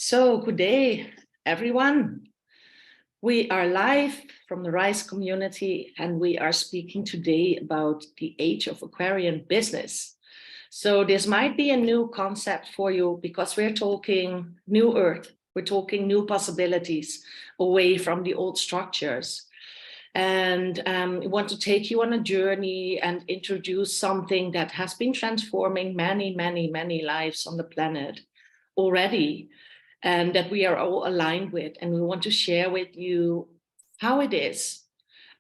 So good day, everyone. We are live from the Rise community, and we are speaking today about the Age of Aquarian Business. So this might be a new concept for you because we're talking new earth. We're talking new possibilities away from the old structures. And we want to take you on a journey and introduce something that has been transforming many lives on the planet already, and that we are all aligned with. And we want to share with you how it is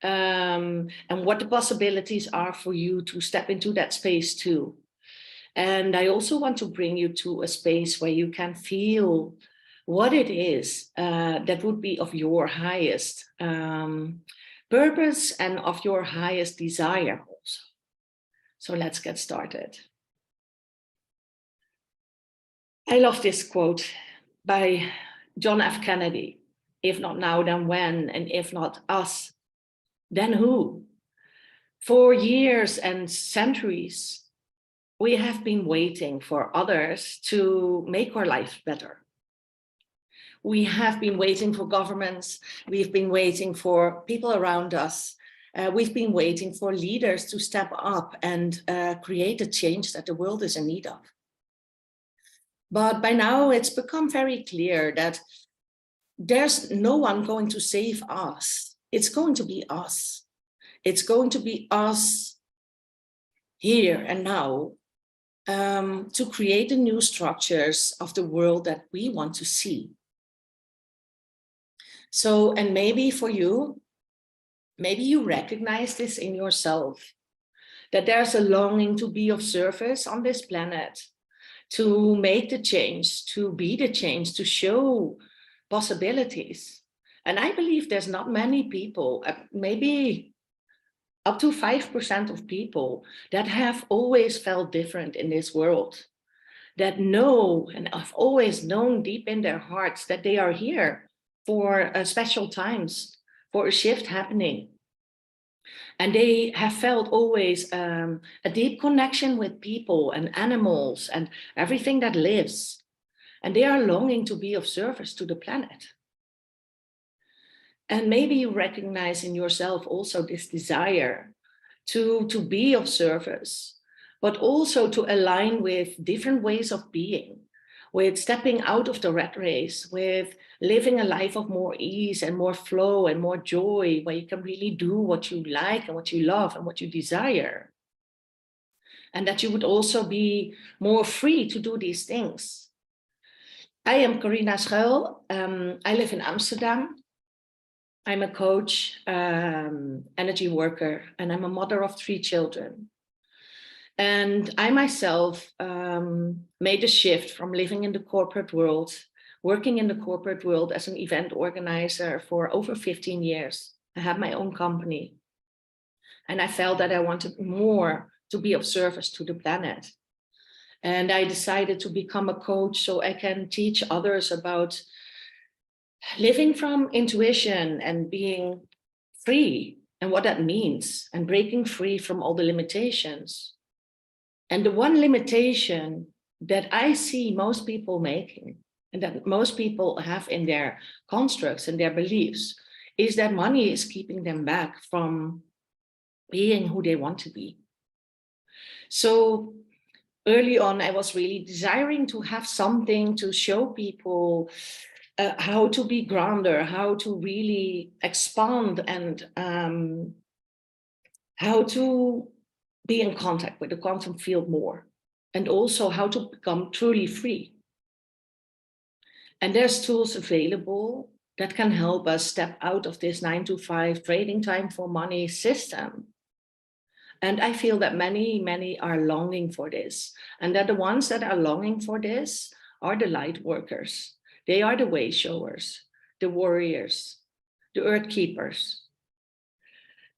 and what the possibilities are for you to step into that space too. And I also want to bring you to a space where you can feel what it is that would be of your highest purpose and of your highest desire also. So let's get started. I love this quote by John F. Kennedy. If not now, then when? And if not us, then who? For years and centuries, we have been waiting for others to make our life better. We have been waiting for governments. We've been waiting for people around us. We've been waiting for leaders to step up and create the change that the world is in need of. But by now it's become very clear that there's no one going to save us. It's going to be us. It's going to be us here and now to create the new structures of the world that we want to see. So, and maybe for you, maybe you recognize this in yourself, that there's a longing to be of service on this planet, to make the change, to be the change, to show possibilities. And I believe there's not many people, maybe up to 5% of people, that have always felt different in this world, that know and have always known deep in their hearts that they are here for special times, for a shift happening. And they have felt always a deep connection with people and animals and everything that lives. And they are longing to be of service to the planet. And maybe you recognize in yourself also this desire to be of service, but also to align with different ways of being, with stepping out of the rat race, with living a life of more ease and more flow and more joy, where you can really do what you like and what you love and what you desire. And that you would also be more free to do these things. I am Corina Schuil. I live in Amsterdam. I'm a coach, energy worker, and I'm a mother of 3 children. And I myself made a shift from living in the corporate world, working in the corporate world as an event organizer for over 15 years. I had my own company. And I felt that I wanted more to be of service to the planet. And I decided to become a coach so I can teach others about living from intuition and being free and what that means, and breaking free from all the limitations. And the one limitation that I see most people making, and that most people have in their constructs and their beliefs, is that money is keeping them back from being who they want to be. So early on, I was really desiring to have something to show people how to be grander, how to really expand, and how to be in contact with the quantum field more, and also how to become truly free. And there's tools available that can help us step out of this 9-to-5 trading time for money system. And I feel that many are longing for this, and that the ones that are longing for this are the light workers. They are the way showers, the warriors, the earth keepers.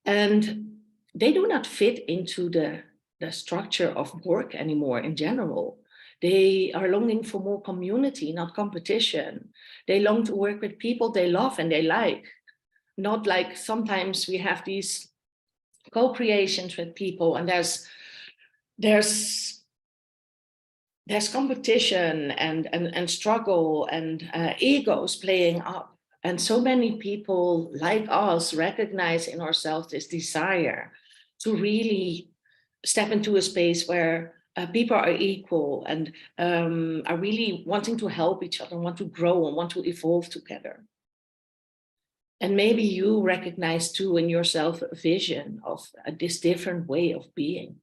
And they do not fit into the structure of work anymore in general. They are longing for more community, not competition. They long to work with people they love and they like. Not like sometimes we have these co-creations with people and there's there's competition and struggle and egos playing up. And so many people like us recognize in ourselves this desire to really step into a space where people are equal and are really wanting to help each other, want to grow and want to evolve together. And maybe you recognize too in yourself a vision of this different way of being.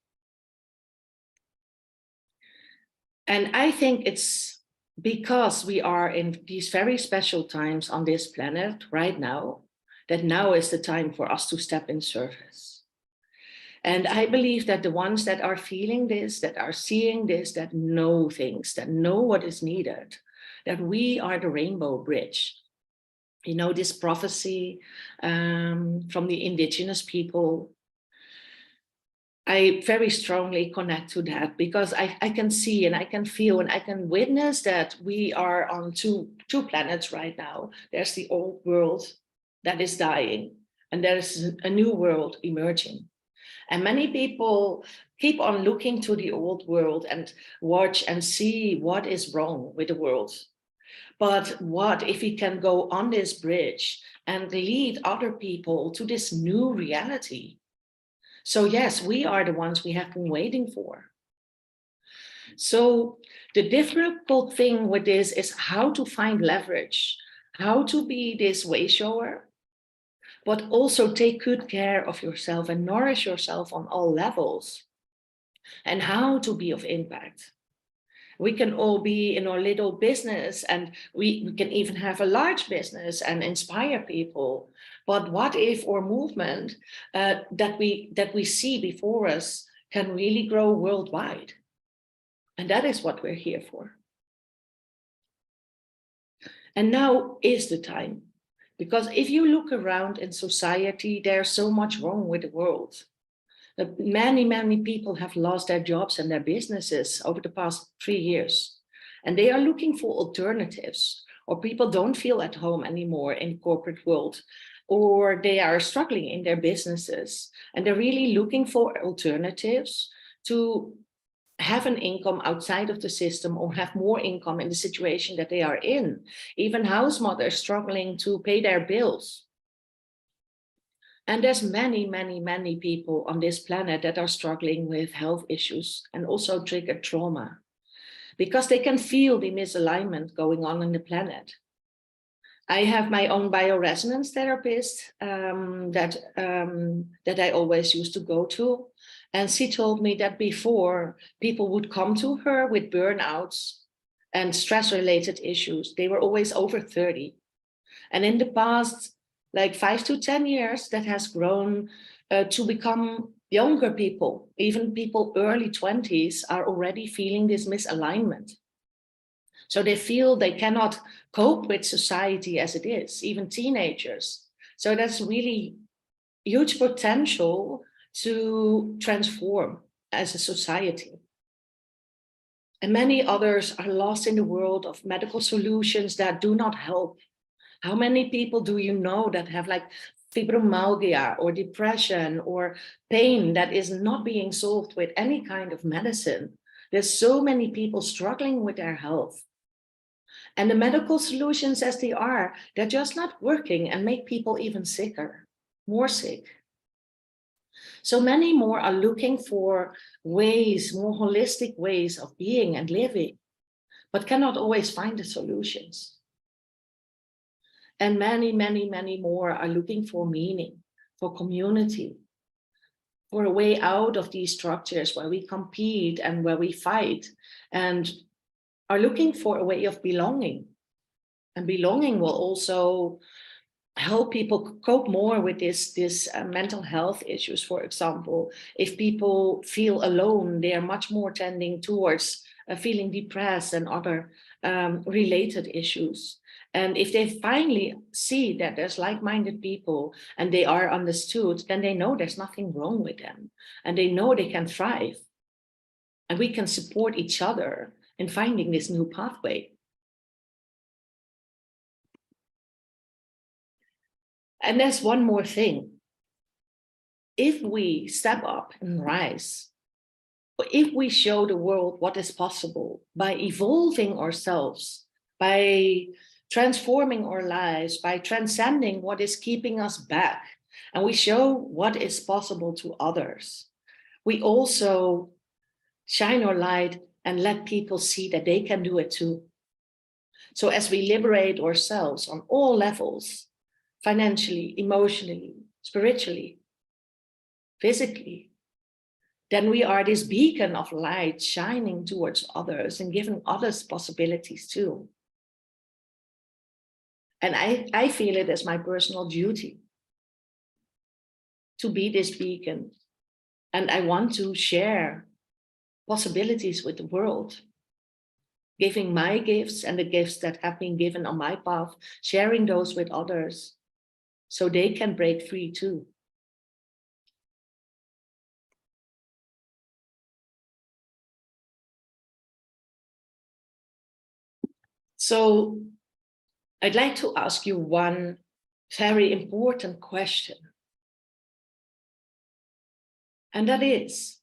And I think it's because we are in these very special times on this planet right now, that now is the time for us to step in service. And I believe that the ones that are feeling this, that are seeing this, that know things, that know what is needed, that we are the rainbow bridge. You know, this prophecy from the indigenous people, I very strongly connect to that, because I can see and I can feel and I can witness that we are on two planets right now. There's the old world that is dying, and there's a new world emerging. And many people keep on looking to the old world and watch and see what is wrong with the world. But what if we can go on this bridge and lead other people to this new reality? So yes, we are the ones we have been waiting for. So the difficult thing with this is how to find leverage, how to be this way shower, but also take good care of yourself and nourish yourself on all levels, and how to be of impact. We can all be in our little business, and we can even have a large business and inspire people. But what if our movement that we see before us can really grow worldwide? And that is what we're here for. And now is the time, because if you look around in society, there's so much wrong with the world. Many people have lost their jobs and their businesses over the past 3 years, and they are looking for alternatives, or people don't feel at home anymore in the corporate world, or they are struggling in their businesses, and they're really looking for alternatives to have an income outside of the system, or have more income in the situation that they are in. Even house mothers struggling to pay their bills. And there's many people on this planet that are struggling with health issues and also triggered trauma, because they can feel the misalignment going on in the planet. I have my own bioresonance therapist that I always used to go to. And she told me that before, people would come to her with burnouts and stress-related issues. They were always over 30. And in the past, like 5 to 10 years, that has grown to become younger people. Even people early 20s are already feeling this misalignment. So they feel they cannot cope with society as it is, even teenagers. So that's really huge potential to transform as a society. And many others are lost in the world of medical solutions that do not help. How many people do you know that have like fibromyalgia or depression or pain that is not being solved with any kind of medicine? There's so many people struggling with their health. And the medical solutions as they are, they're just not working and make people even sicker, more sick. So many more are looking for ways, more holistic ways of being and living, but cannot always find the solutions. And many more are looking for meaning, for community, for a way out of these structures where we compete and where we fight, and are looking for a way of belonging. And belonging will also help people cope more with this mental health issues. For example, if people feel alone, they are much more tending towards feeling depressed and other related issues. And if they finally see that there's like-minded people and they are understood, then they know there's nothing wrong with them, and they know they can thrive. And we can support each other in finding this new pathway. And there's one more thing. If we step up and rise, if we show the world what is possible by evolving ourselves, by transforming our lives, by transcending what is keeping us back, and we show what is possible to others, we also shine our light and let people see that they can do it too. So as we liberate ourselves on all levels, financially, emotionally, spiritually, physically, then we are this beacon of light shining towards others and giving others possibilities too. And I feel it as my personal duty to be this beacon. And I want to share possibilities with the world, giving my gifts and the gifts that have been given on my path, sharing those with others so they can break free too. So I'd like to ask you one very important question. And that is,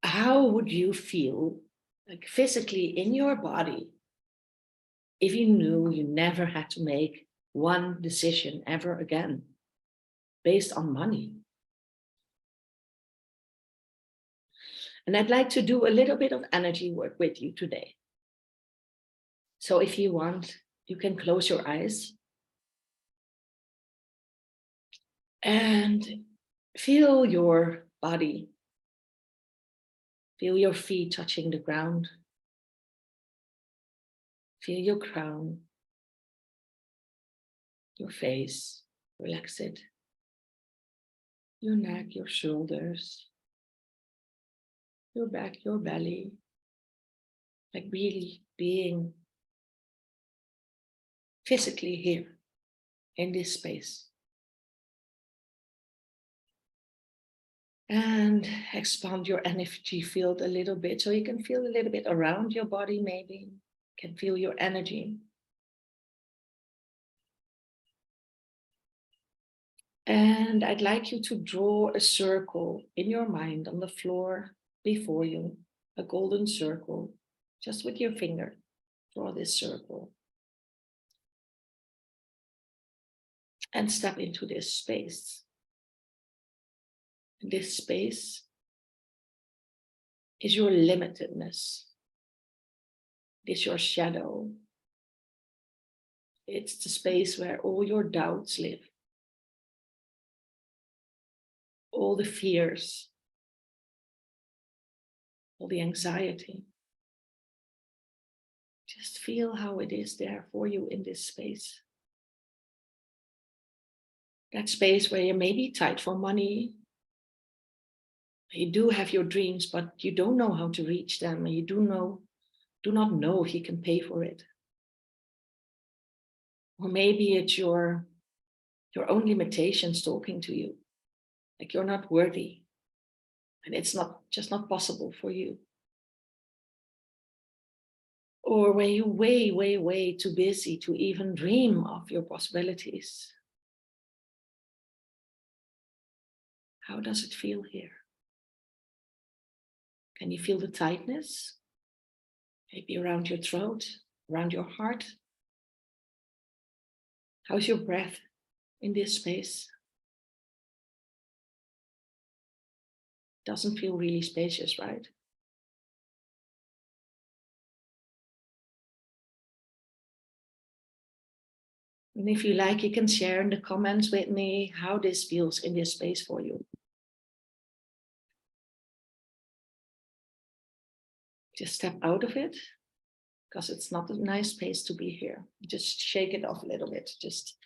how would you feel like physically in your body if you knew you never had to make one decision ever again based on money? And I'd like to do a little bit of energy work with you today. So if you want, you can close your eyes and feel your body. Feel your feet touching the ground. Feel your crown, your face, relax it. Your neck, your shoulders, your back, your belly. Like really being physically here in this space. And expand your energy field a little bit so you can feel a little bit around your body, maybe. You can feel your energy. And I'd like you to draw a circle in your mind on the floor before you, a golden circle, just with your finger. Draw this circle. And step into this space. This space is your limitedness. It is your shadow. It's the space where all your doubts live. All the fears. All the anxiety. Just feel how it is there for you in this space. That space where you may be tight for money. You do have your dreams, but you don't know how to reach them. And you do not know if you can pay for it. Or maybe it's your own limitations talking to you. Like you're not worthy. And it's just not possible for you. Or were you way, way, way too busy to even dream of your possibilities? How does it feel here? Can you feel the tightness? Maybe around your throat, around your heart? How's your breath in this space? Doesn't feel really spacious, right? And if you like, you can share in the comments with me how this feels in this space for you. Just step out of it, because it's not a nice space to be here. Just shake it off a little bit. Just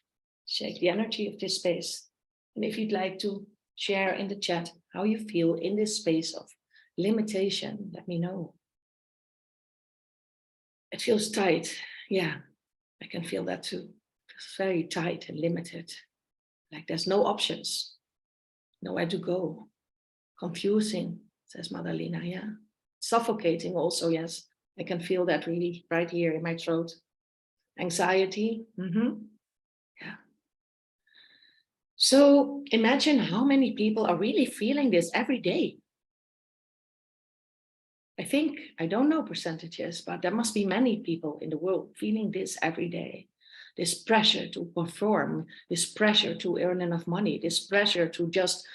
shake the energy of this space. And if you'd like to share in the chat how you feel in this space of limitation, let me know. It feels tight. Yeah, I can feel that too. It's very tight and limited. Like there's no options, nowhere to go. Confusing, says Madalena, yeah. Suffocating also, yes. I can feel that really right here in my throat. Anxiety, yeah. So imagine how many people are really feeling this every day. I think, I don't know percentages, but there must be many people in the world feeling this every day. This pressure to perform, this pressure to earn enough money, this pressure to just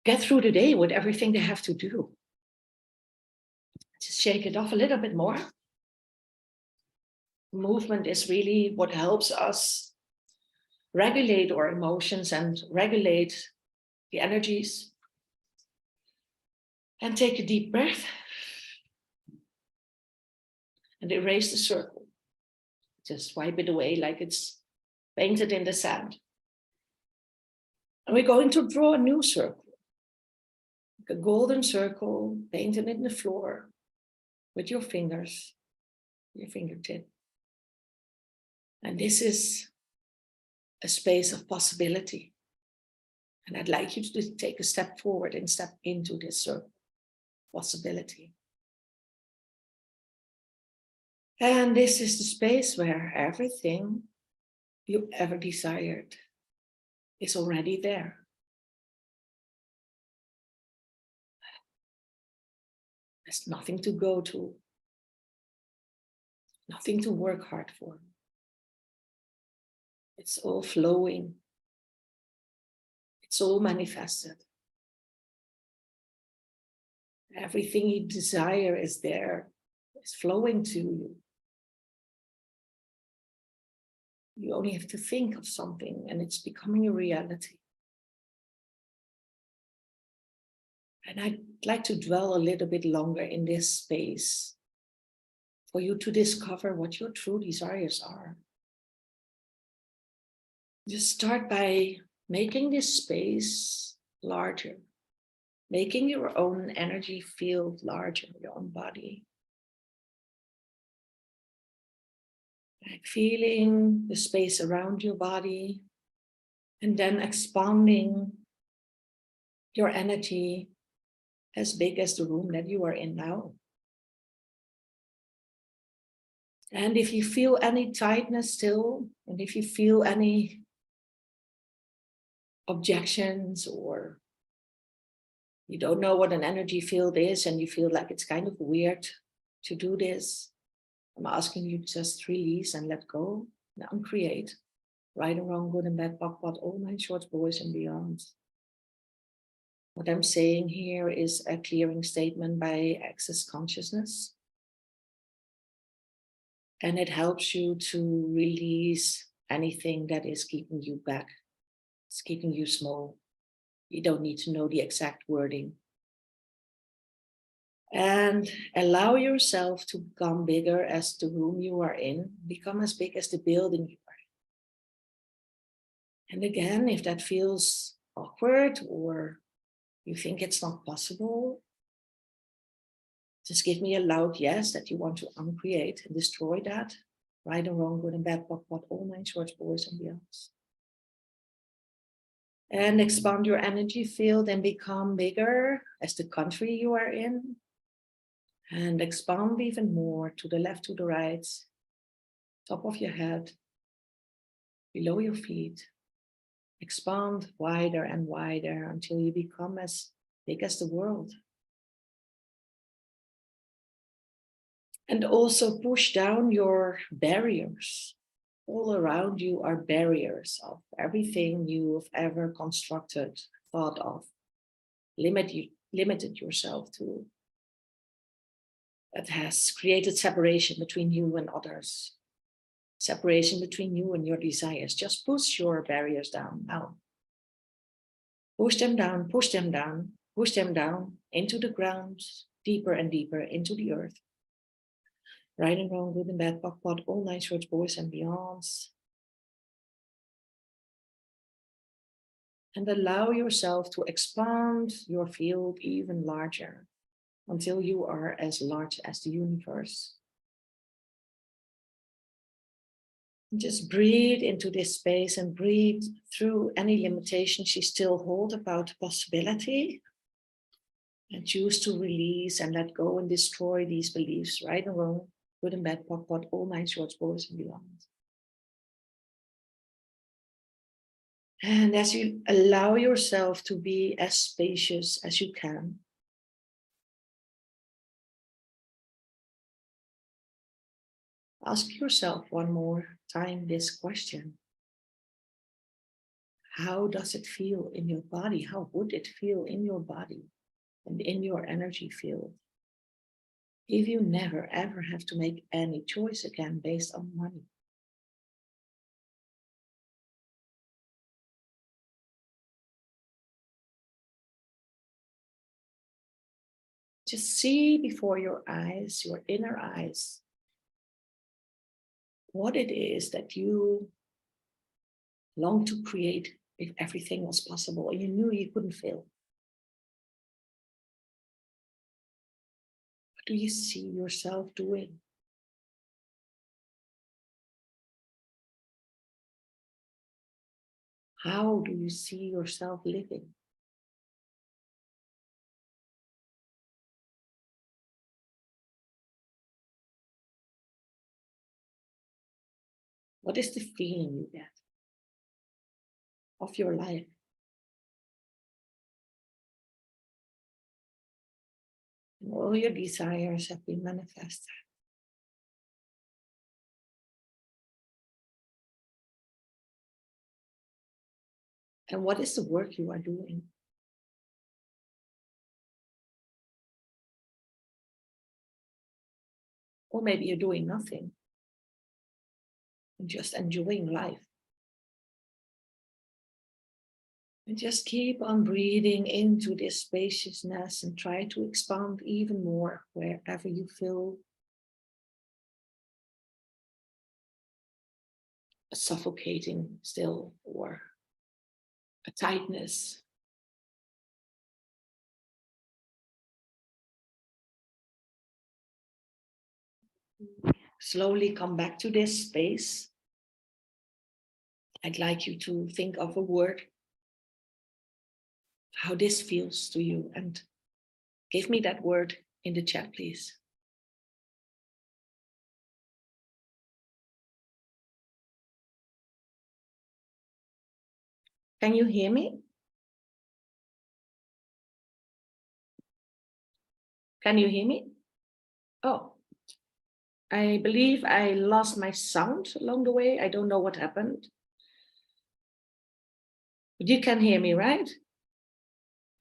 get through the day with everything they have to do. Just shake it off a little bit more. Movement is really what helps us regulate our emotions and regulate the energies. And take a deep breath and erase the circle. Just wipe it away like it's painted in the sand. And we're going to draw a new circle, like a golden circle painted in the floor with your fingers, your fingertip. And this is a space of possibility. And I'd like you to take a step forward and step into this circle. Possibility. And this is the space where everything you ever desired is already there. There's nothing to go to, nothing to work hard for. It's all flowing. It's all manifested. Everything you desire is there. It's flowing to you. You only have to think of something and it's becoming a reality. And I'd like to dwell a little bit longer in this space for you to discover what your true desires are. Just start by making this space larger, making your own energy field larger, your own body. Like feeling the space around your body and then expanding your energy as big as the room that you are in now. And if you feel any tightness still, and if you feel any objections, or you don't know what an energy field is and you feel like it's kind of weird to do this, I'm asking you to just release and let go and uncreate. Right and wrong, good and bad, POC, all 9 shorts, boys and beyonds. What I'm saying here is a clearing statement by Access Consciousness. And it helps you to release anything that is keeping you back. It's keeping you small. You don't need to know the exact wording. And allow yourself to become bigger as the room you are in, become as big as the building you are in. And again, if that feels awkward or you think it's not possible, just give me a loud yes that you want to uncreate and destroy that. Right and wrong, good and bad, POC, all 9 shorts, boys and beyonds. And expand your energy field and become bigger as the country you are in. And expand even more to the left, to the right, top of your head, below your feet. Expand wider and wider until you become as big as the world. And also push down your barriers. All around you are barriers of everything you've ever constructed, thought of, limited yourself to. That has created separation between you and others. Separation between you and your desires. Just push your barriers down now. Push them down, push them down, push them down into the ground, deeper and deeper into the earth. Right and wrong, good and bad, POC, all 9 shorts, boys and beyonds. And allow yourself to expand your field even larger until you are as large as the universe. Just breathe into this space and breathe through any limitations you still hold about possibility. And choose to release and let go and destroy these beliefs, right and wrong, good and bad, POC, all 9 shorts, boys and beyond. And as you allow yourself to be as spacious as you can, Ask yourself one more time this question. How does it feel in your body? How would it feel in your body and in your energy field if you never ever have to make any choice again based on money? Just see before your eyes, your inner eyes, what it is that you long to create if everything was possible and you knew you couldn't fail. What do you see yourself doing? How do you see yourself living? What is the feeling you get of your life? And all your desires have been manifested. And what is the work you are doing? Or maybe you're doing nothing and just enjoying life. And just keep on breathing into this spaciousness and try to expand even more wherever you feel a suffocating still or a tightness. Slowly come back to this space. I'd like you to think of a word, how this feels to you, and give me that word in the chat, please. Can you hear me? Can you hear me? Oh, I believe I lost my sound along the way. I don't know what happened. But you can hear me, right?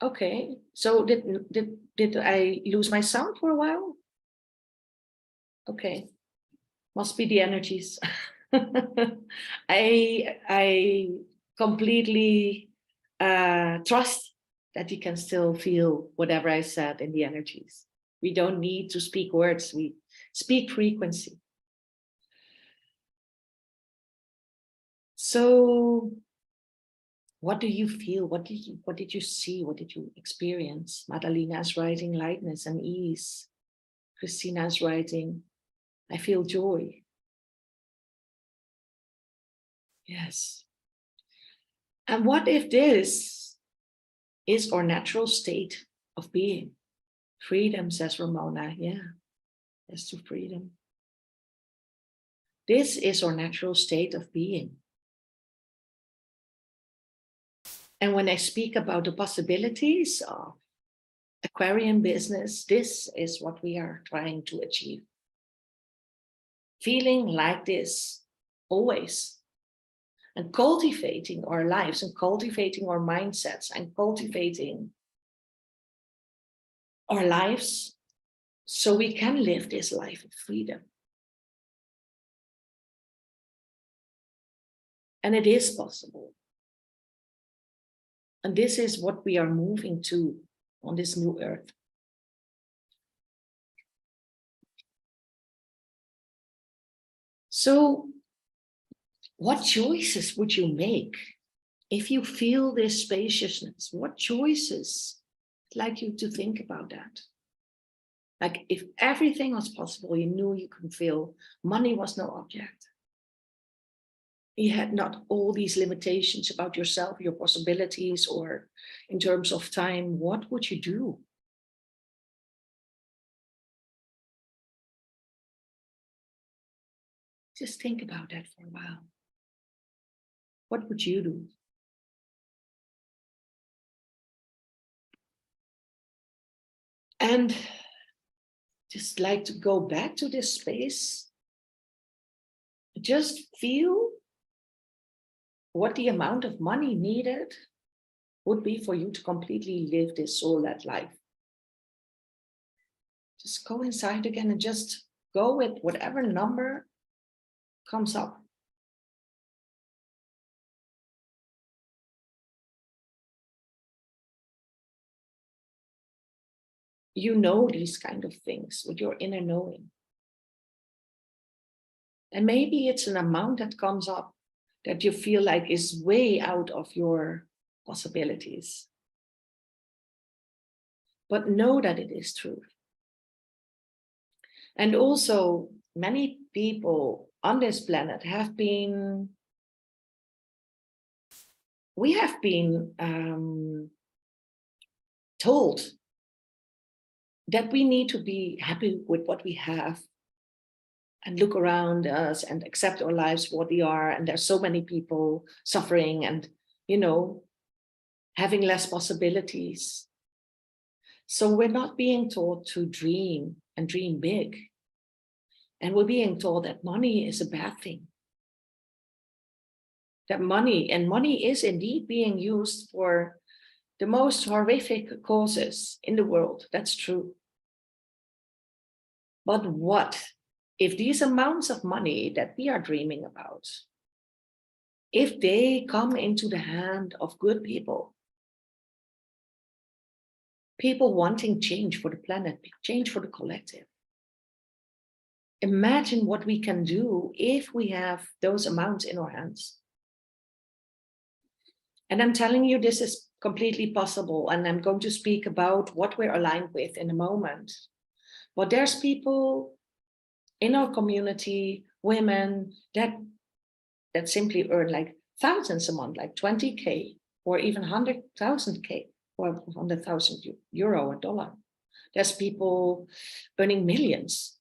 Okay. So did I lose my sound for a while? Okay. Must be the energies. I completely trust that you can still feel whatever I said in the energies. We don't need to speak words. We speak frequency. So what do you feel? What did you see? What did you experience? Madalena is writing lightness and ease. Christina is writing, I feel joy. Yes. And what if this is our natural state of being? Freedom, says Ramona. Yeah, yes, to freedom. This is our natural state of being. And when I speak about the possibilities of Aquarian business, this is what we are trying to achieve. Feeling like this always. And cultivating our lives and cultivating our mindsets and cultivating our lives so we can live this life of freedom. And it is possible. And this is what we are moving to on this new earth. So what choices would you make if you feel this spaciousness? What choices? I'd like you to think about that. Like if everything was possible, you knew you could feel, money was no object. You had not all these limitations about yourself, your possibilities, or in terms of time, what would you do? Just think about that for a while. What would you do? And just like to go back to this space just feel what the amount of money needed would be for you to completely live this soul-led life. Just go inside again and just go with whatever number comes up. You know these kind of things with your inner knowing. And maybe it's an amount that comes up that you feel like is way out of your possibilities. But know that it is true. And also, many people on this planet have been, we have been told that we need to be happy with what we have and look around us and accept our lives for what they are. And there's so many people suffering and, you know, having less possibilities. So we're not being taught to dream and dream big. And we're being told that money is a bad thing. That money is indeed being used for the most horrific causes in the world. That's true. But what if these amounts of money that we are dreaming about, if they come into the hand of good people, people wanting change for the planet, change for the collective? Imagine what we can do if we have those amounts in our hands. And I'm telling you, this is completely possible. And I'm going to speak about what we're aligned with in a moment. But there's people in our community, women that simply earn like thousands a month, like 20K or even 100,000K or 100,000 euro or dollar. There's people earning millions.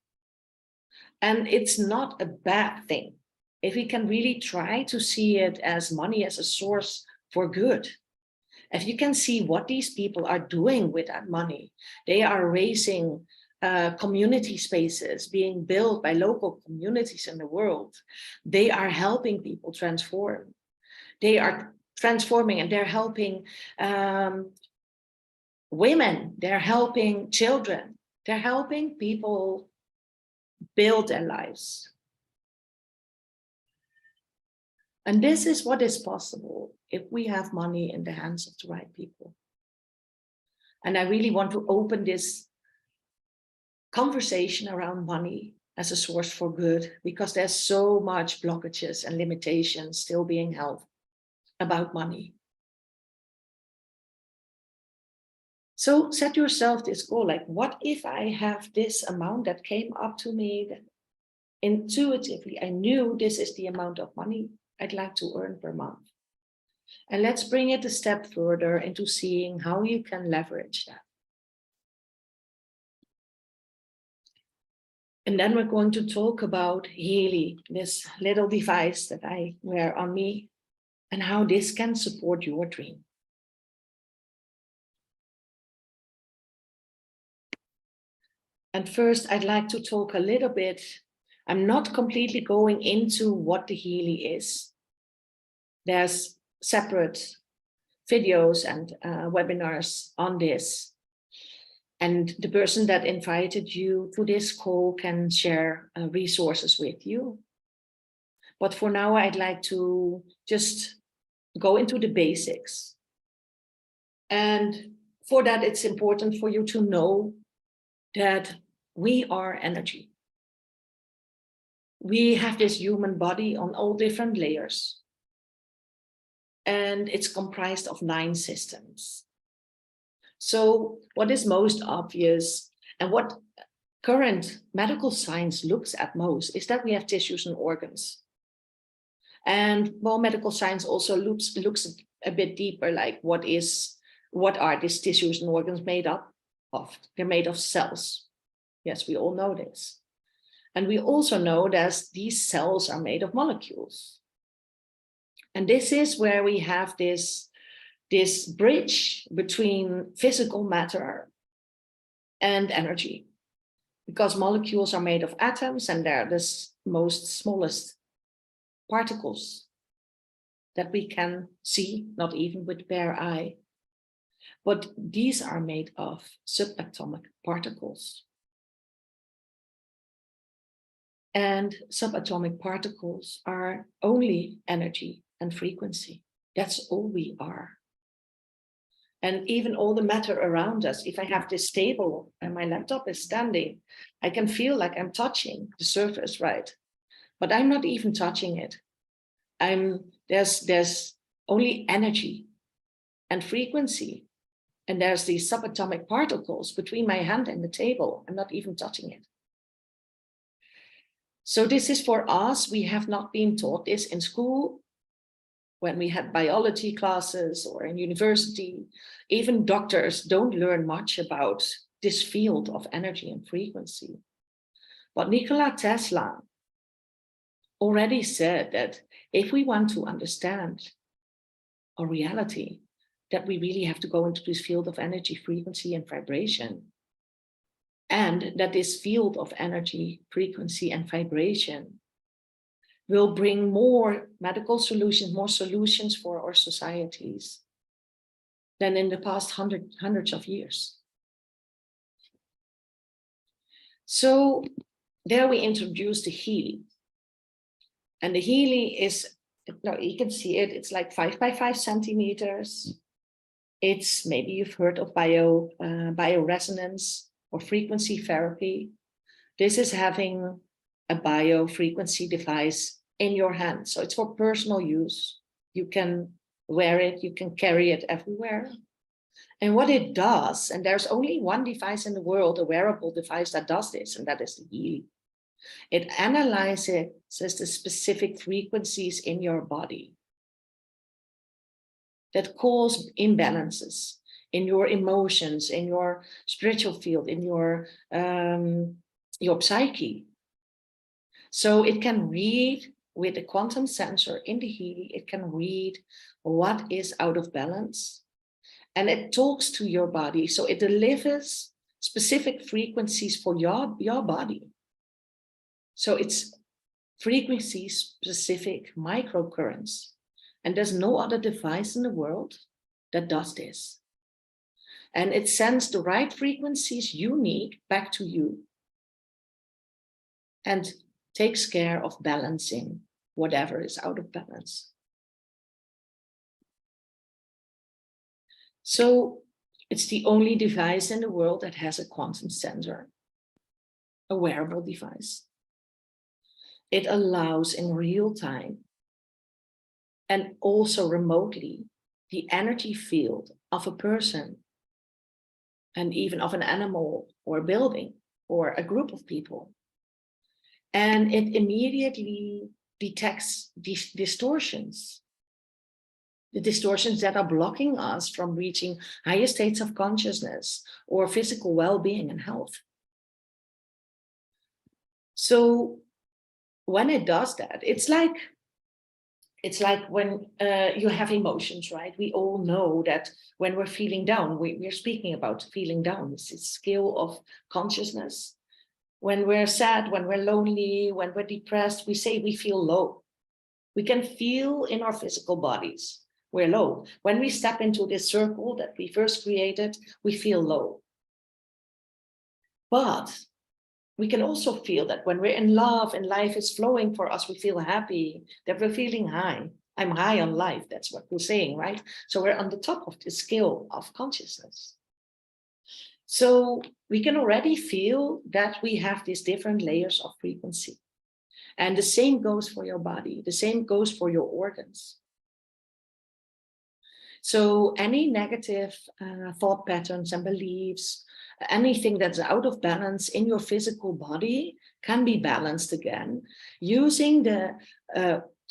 And it's not a bad thing if we can really try to see it as money as a source for good. If you can see what these people are doing with that money, they are raising community spaces being built by local communities in the world. They are helping people transform. They are transforming and they're helping women, they're helping children, they're helping people build their lives. And this is what is possible if we have money in the hands of the right people. And I really want to open this conversation around money as a source for good, because there's so much blockages and limitations still being held about money. So set yourself this goal, like, what if I have this amount that came up to me that intuitively I knew this is the amount of money I'd like to earn per month. And let's bring it a step further into seeing how you can leverage that. And then we're going to talk about Healy, this little device that I wear on me, and how this can support your dream. And first, I'd like to talk a little bit. I'm not completely going into what the Healy is. There's separate videos and webinars on this. And the person that invited you to this call can share resources with you. But for now, I'd like to just go into the basics. And for that, it's important for you to know that we are energy. We have this human body on all different layers. And it's comprised of 9 systems. So what is most obvious and what current medical science looks at most is that we have tissues and organs. And well, medical science also looks a bit deeper, like what are these tissues and organs made up of? They're made of cells. Yes, we all know this. And we also know that these cells are made of molecules. And this is where we have this bridge between physical matter and energy, because molecules are made of atoms and they're the most smallest particles that we can see, not even with bare eye. But these are made of subatomic particles. And subatomic particles are only energy and frequency. That's all we are. And even all the matter around us, if I have this table and my laptop is standing, I can feel like I'm touching the surface, right? But I'm not even touching it. There's only energy and frequency. And there's these subatomic particles between my hand and the table. I'm not even touching it. So this is for us. We have not been taught this in school, when we had biology classes or in university. Even doctors don't learn much about this field of energy and frequency. But Nikola Tesla already said that if we want to understand our reality, that we really have to go into this field of energy, frequency, and vibration. And that this field of energy, frequency, and vibration will bring more medical solutions, more solutions for our societies than in the past hundreds of years. So there we introduced the Healy. And the Healy is, you can see it, it's like 5 by 5 centimeters. It's, maybe you've heard of bioresonance or frequency therapy. This is having a biofrequency device in your hand. So it's for personal use. You can wear it, you can carry it everywhere. And what it does, and there's only one device in the world, a wearable device that does this, and that is the Healy. It analyzes the specific frequencies in your body that cause imbalances in your emotions, in your spiritual field, in your psyche. So it can read with a quantum sensor in the Healy, it can read what is out of balance, and it talks to your body. So it delivers specific frequencies for your body. So it's frequency specific microcurrents. And there's no other device in the world that does this. And it sends the right frequencies you need back to you and takes care of balancing whatever is out of balance. So it's the only device in the world that has a quantum sensor, a wearable device. It allows in real time and also remotely the energy field of a person and even of an animal or a building or a group of people. And it immediately detects these distortions, the distortions that are blocking us from reaching higher states of consciousness or physical well-being and health. So when it does that, it's like when you have emotions, right? We all know that when we're feeling down, we're speaking about feeling down. It's a scale of consciousness. When we're sad, when we're lonely, when we're depressed, we say we feel low. We can feel in our physical bodies we're low. When we step into this circle that we first created, we feel low. But we can also feel that when we're in love and life is flowing for us, we feel happy, that we're feeling high. I'm high on life, that's what we're saying, right? So we're on the top of the scale of consciousness. So we can already feel that we have these different layers of frequency. And the same goes for your body, the same goes for your organs. So any negative thought patterns and beliefs, anything that's out of balance in your physical body can be balanced again using the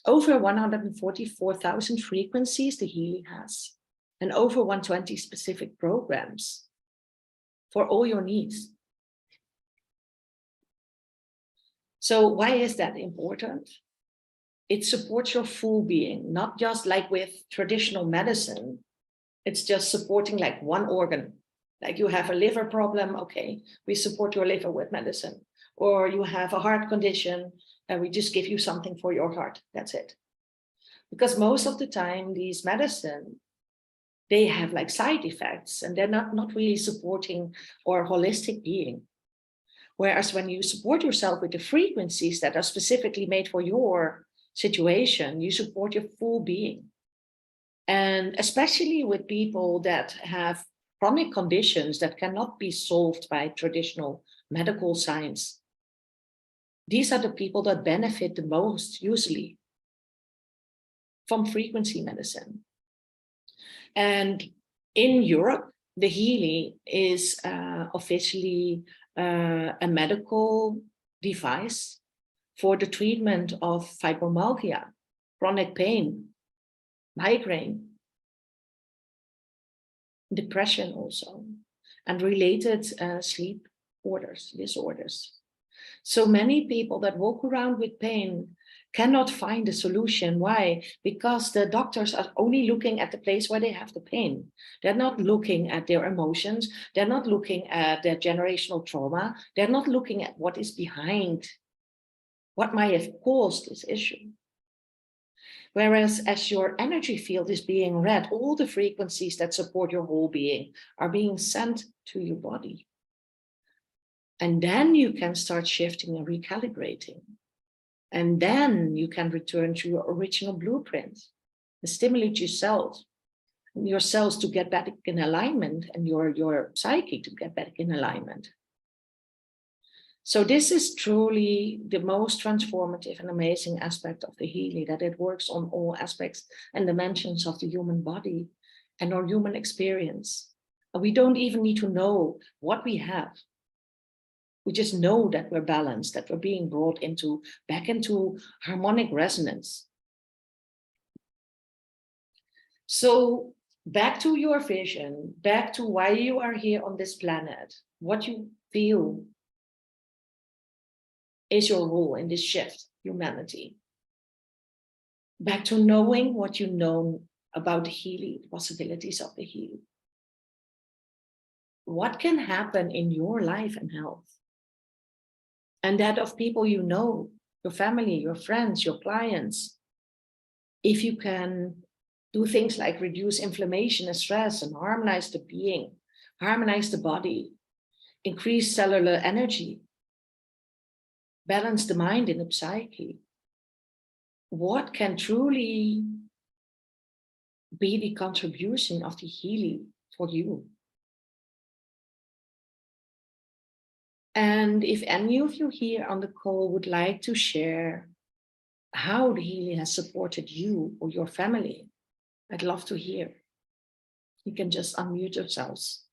over 144,000 frequencies the Healy has and over 120 specific programs for all your needs. So why is that important? It supports your full being, not just like with traditional medicine. It's just supporting like one organ. Like you have a liver problem, okay, we support your liver with medicine. or you have a heart condition and we just give you something for your heart. That's it. Because most of the time, these medicine, they have like side effects and they're not really supporting our holistic being. Whereas when you support yourself with the frequencies that are specifically made for your situation, you support your full being. And especially with people that have chronic conditions that cannot be solved by traditional medical science, these are the people that benefit the most, usually, from frequency medicine. And in Europe, the Healy is officially a medical device for the treatment of fibromyalgia, chronic pain, migraine, depression also, and related sleep disorders. So many people that walk around with pain cannot find a solution. Why? Because the doctors are only looking at the place where they have the pain. They're not looking at their emotions. They're not looking at their generational trauma. They're not looking at what is behind, what might have caused this issue. Whereas as your energy field is being read, all the frequencies that support your whole being are being sent to your body. And then you can start shifting and recalibrating. And then you can return to your original blueprint and stimulate yourself, your cells to get back in alignment and your psyche to get back in alignment. So this is truly the most transformative and amazing aspect of the Healy, that it works on all aspects and dimensions of the human body and our human experience. And we don't even need to know what we have. We just know that we're balanced, that we're being brought back into harmonic resonance. So back to your vision, back to why you are here on this planet, what you feel is your role in this shift, humanity. Back to knowing what you know about the Healy, the possibilities of the Healy. What can happen in your life and health? And that of people you know, your family, your friends, your clients. If you can do things like reduce inflammation and stress and harmonize the being, harmonize the body, increase cellular energy, balance the mind and the psyche, what can truly be the contribution of the Healy for you? And if any of you here on the call would like to share how the Healy has supported you or your family, I'd love to hear. You can just unmute yourselves.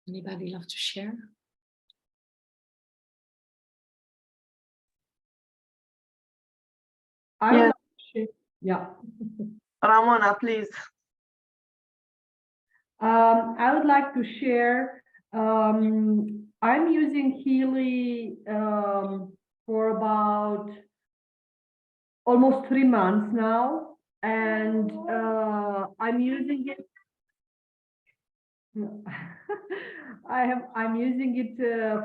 Anybody love to share? Yeah. Ramona, please. I would like to share. I'm using Healy for about almost 3 months now, and I'm using it. I'm using it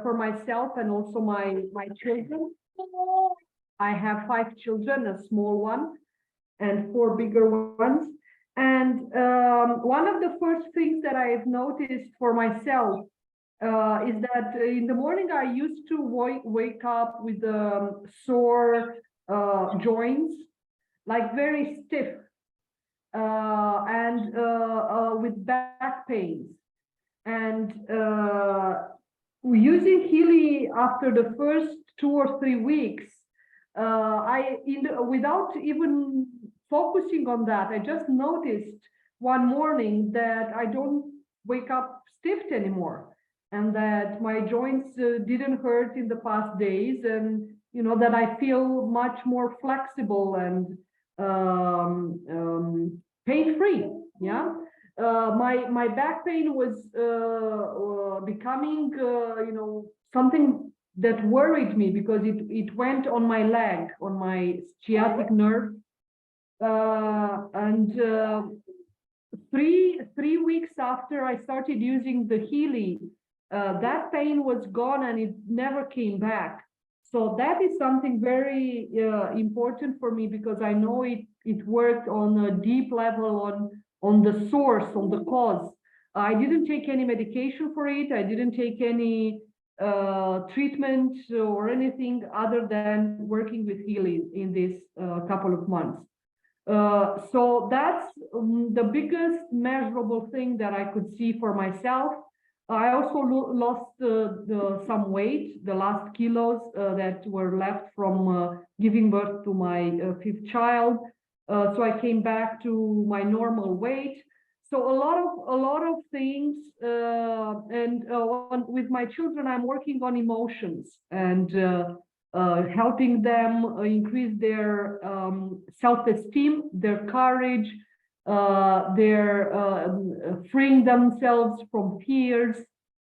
for myself and also my children. I have 5 children, a small one and 4 bigger ones. And one of the first things that I have noticed for myself is that in the morning I used to wake up with sore joints, like very stiff, and with back pains. And using Healy after the first 2 or 3 weeks, without even focusing on that, I just noticed one morning that I don't wake up stiff anymore, and that my joints didn't hurt in the past days, and that I feel much more flexible and pain-free. Yeah. My back pain was becoming something that worried me, because it went on my leg, on my sciatic nerve, and three weeks after I started using the Healy, that pain was gone and it never came back. So that is something very important for me, because I know it worked on a deep level, on the source, on the cause. I didn't take any medication for it. I didn't take any treatment or anything other than working with Healy in this couple of months. So that's the biggest measurable thing that I could see for myself. I also lost some weight, the last kilos that were left from giving birth to my fifth child. So I came back to my normal weight. So a lot of things, and with my children, I'm working on emotions and helping them increase their self-esteem, their courage, their freeing themselves from fears,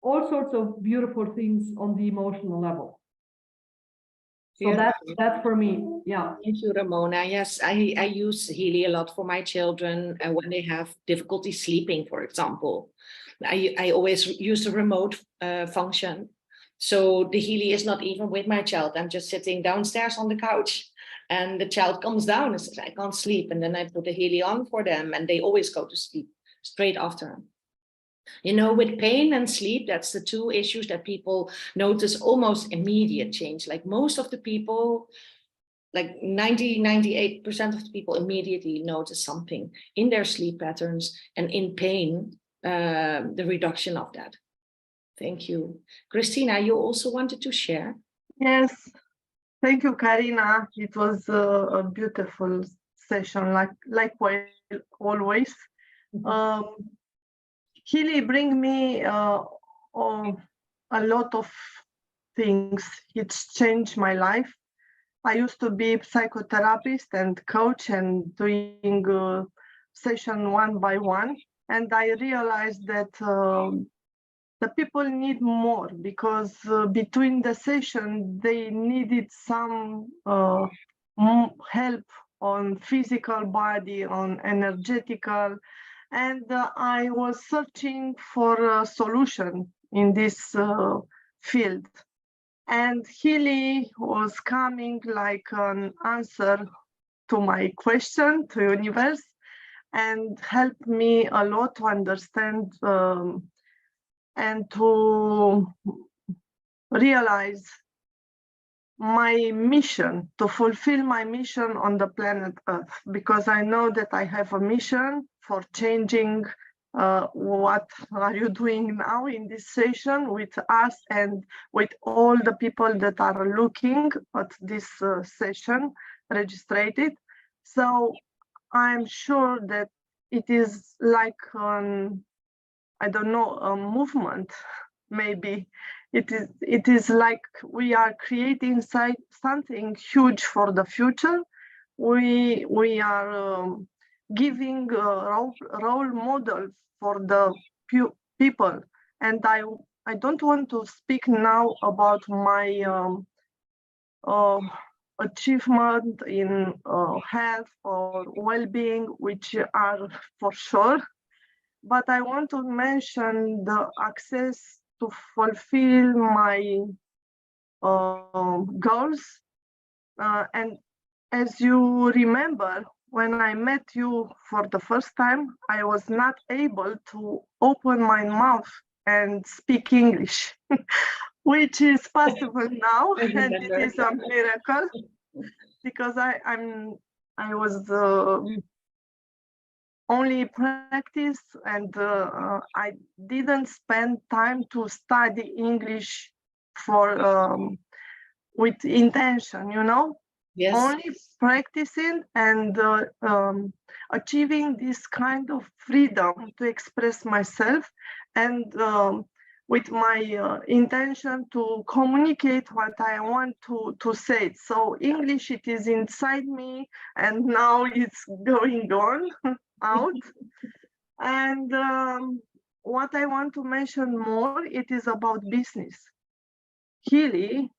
all sorts of beautiful things on the emotional level. So that's for me. Yeah. Thank you, Ramona. Yes, I use Healy a lot for my children when they have difficulty sleeping, for example. I always use the remote function. So the Healy is not even with my child. I'm just sitting downstairs on the couch and the child comes down and says, I can't sleep. And then I put the Healy on for them and they always go to sleep straight after. You know, with pain and sleep, that's the two issues that people notice almost immediate change. Like most of the people, like 98% of the people immediately notice something in their sleep patterns and in pain, the reduction of that. Thank you. Christina, you also wanted to share? Yes, thank you, Karina. It was a beautiful session, likewise, always. Healy bring me a lot of things. It's changed my life. I used to be psychotherapist and coach and doing session one by one. And I realized that the people need more, because between the session, they needed some help on physical body, on energetical. And I was searching for a solution in this field. And Healy was coming like an answer to my question, to universe, and helped me a lot to understand and to realize my mission, to fulfill my mission on the planet Earth, because I know that I have a mission for changing what are you doing now in this session with us and with all the people that are looking at this session registered. So I'm sure that it is like I don't know, a movement, maybe. It is like we are creating something huge for the future. We are giving a role model for the people. And I don't want to speak now about my achievement in health or well-being, which are for sure. But I want to mention the access to fulfill my goals. And as you remember, when I met you for the first time, I was not able to open my mouth and speak English, which is possible now, and it is a miracle, because I was only practice, and I didn't spend time to study English for with intention, you know. Yes. Only practicing and achieving this kind of freedom to express myself, and with my intention to communicate what I want to say. So English, it is inside me, and now it's going on out. And what I want to mention more, it is about business. Healy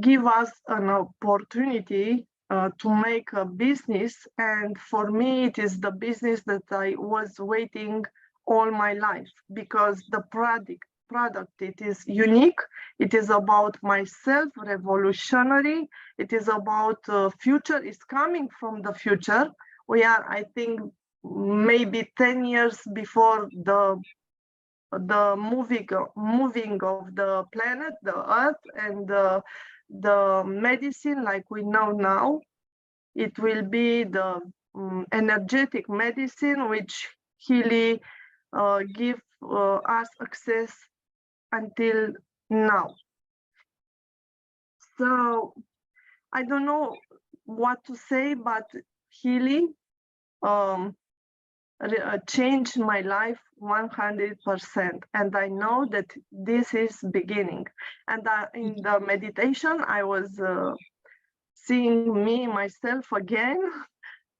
give us an opportunity to make a business, and for me it is the business that I was waiting all my life, because the product it is unique, it is about myself, revolutionary, it is about future, is coming from the future. We are, I think, maybe 10 years before the moving of the planet, the earth, and the medicine like we know now. It will be the energetic medicine which Healy give us access until now. So I don't know what to say, but Healy changed my life 100%, and I know that this is beginning. And in the meditation I was seeing me myself again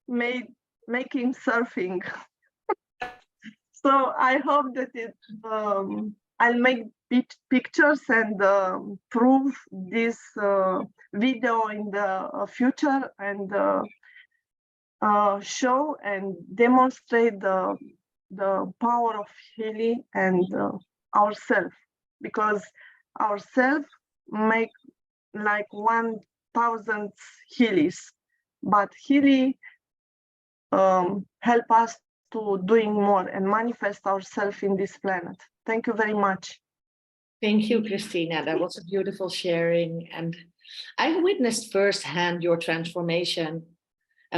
making surfing. So I hope that I'll make pictures and prove this video in the future, and show and demonstrate the power of Healy and ourselves, because ourselves make like 1,000 Healys, but Healy help us to doing more and manifest ourselves in this planet. Thank you very much. Thank you, Christina. That was a beautiful sharing. And I witnessed firsthand your transformation.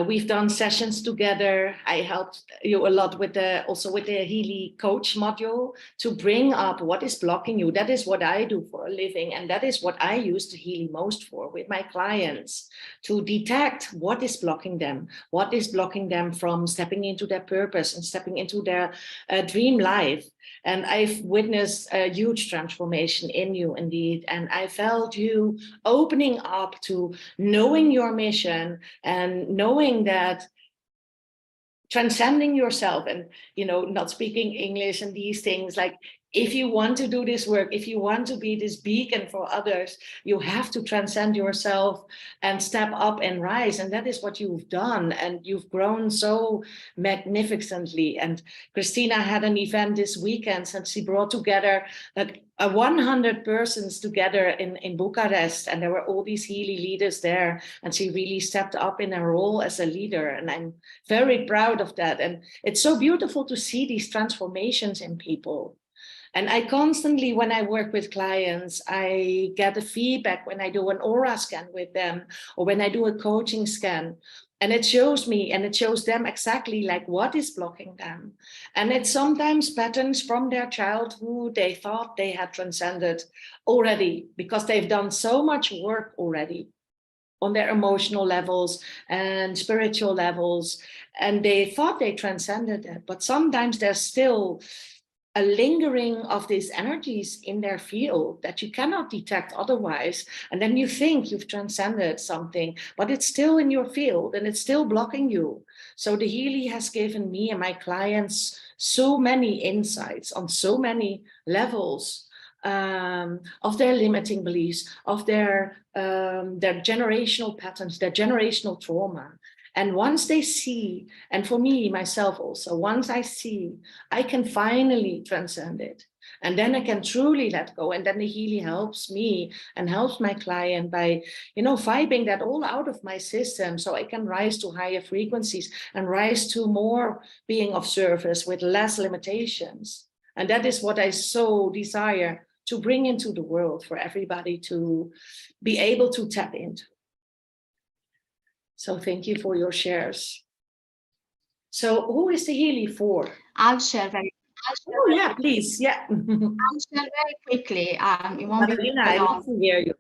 We've done sessions together. I helped you a lot with also with the Healy coach module to bring up what is blocking you. That is what I do for a living. And that is what I use the Healy most for with my clients, to detect what is blocking them from stepping into their purpose and stepping into their dream life. And I've witnessed a huge transformation in you indeed. And I felt you opening up to knowing your mission and knowing that transcending yourself and, you know, not speaking English and these things, like, if you want to do this work, if you want to be this beacon for others, you have to transcend yourself and step up and rise. And that is what you've done. And you've grown so magnificently. And Christina had an event this weekend, and she brought together like 100 persons together in Bucharest. And there were all these Healy leaders there. And she really stepped up in her role as a leader. And I'm very proud of that. And it's so beautiful to see these transformations in people. And I constantly, when I work with clients, I get the feedback when I do an aura scan with them or when I do a coaching scan. And it shows me and it shows them exactly like what is blocking them. And it's sometimes patterns from their childhood they thought they had transcended already because they've done so much work already on their emotional levels and spiritual levels. And they thought they transcended it. But sometimes there's still a lingering of these energies in their field that you cannot detect otherwise. And then you think you've transcended something, but it's still in your field and it's still blocking you. So the Healy has given me and my clients so many insights on so many levels of their limiting beliefs, of their generational patterns, their generational trauma. And once they see, and for me, myself also, once I see, I can finally transcend it. And then I can truly let go. And then the Healy helps me and helps my client by, vibing that all out of my system so I can rise to higher frequencies and rise to more being of service with less limitations. And that is what I so desire to bring into the world for everybody to be able to tap into. So thank you for your shares. So who is the Healy for? I'll share very. Please. Yeah. I'll share very quickly. It won't Madalena, be I long. love to hear you.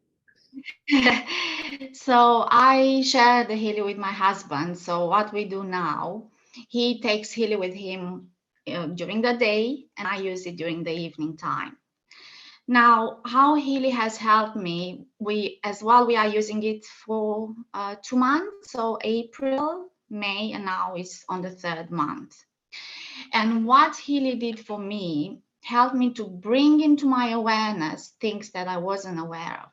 So I share the Healy with my husband. So what we do now, he takes Healy with him during the day, and I use it during the evening time. Now, how Healy has helped me, we are using it for 2 months, so April, May, and now it's on the 3rd month. And what Healy did for me, helped me to bring into my awareness things that I wasn't aware of.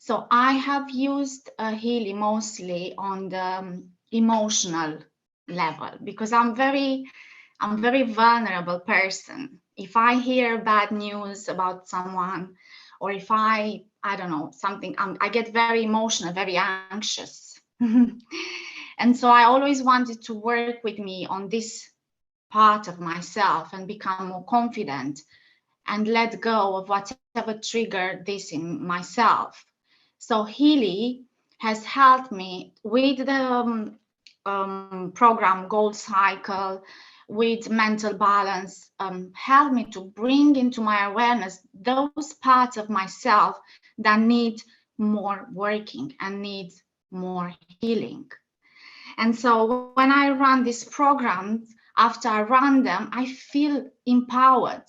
So I have used Healy mostly on the emotional level, because I'm very vulnerable person. If I hear bad news about someone, or if I don't know, something, I get very emotional, very anxious. And so I always wanted to work with me on this part of myself and become more confident and let go of whatever triggered this in myself. So Healy has helped me with the program Gold Cycle, with mental balance, helped me to bring into my awareness those parts of myself that need more working and need more healing. And so when I run these programs, after I run them, I feel empowered.